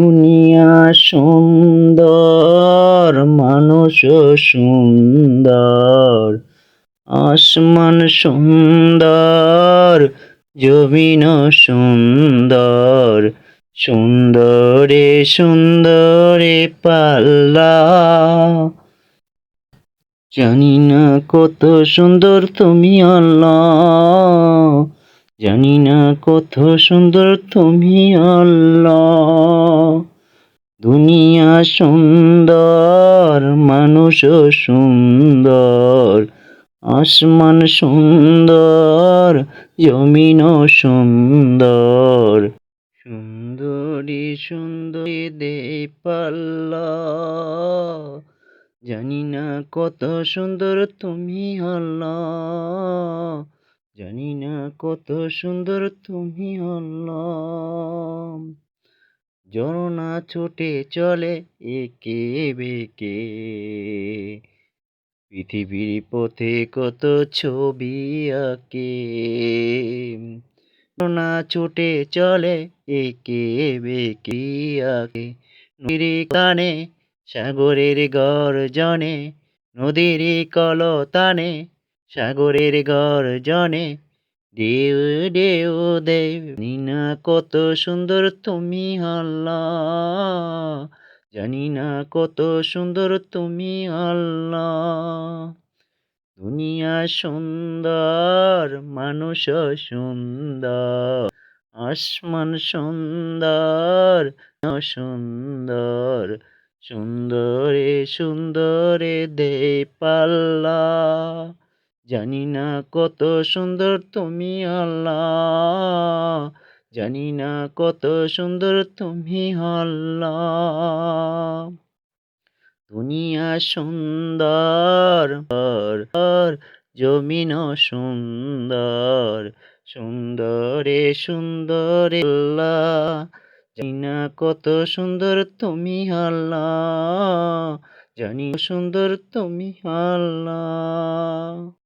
দুনিয়া সুন্দর, মানুষ সুন্দর, আসমান সুন্দর, জমিন সুন্দর, সুন্দরে সুন্দরে পাল্লা। জানি না কত সুন্দর তুমি আল্লাহ, জানি না কত সুন্দর তুমি আল্লাহ। দুনিয়া সুন্দর, মানুষ সুন্দর, আসমান সুন্দর, জমিন সুন্দর, সুন্দরী সুন্দরী দে পাল্লা। জানি না কত সুন্দর তুমি আল্লাহ, জানি না কত সুন্দর তুমি আল্লাহ। ঝরনা ছুটে চলে একে বেঁকে, পৃথিবীর পথে কত ছবি আঁকে। ঝরনা ছুটে চলে একে বেঁকে আঁকে, নদীর কানে সাগরের গর্জনে, নদীর কলতানে সাগরের গর্জনে, ঢেউ ঢেউ দেব। জানি না কত সুন্দর তুমি আল্লাহ, জানি না কত সুন্দর তুমি আল্লাহ। দুনিয়া সুন্দর, মানুষ সুন্দর, আসমান সুন্দর, সুন্দর, সুন্দরে সুন্দরে দে পাল্লা। জানি না কত সুন্দর তুমি আল্লাহ, জানি না কত সুন্দর তুমি আল্লাহ। দুনিয়া সুন্দর, জমিন সুন্দর, সুন্দরে সুন্দরে আল্লাহ। জানি না কত সুন্দর তুমি আল্লাহ, জানি সুন্দর তুমি আল্লাহ।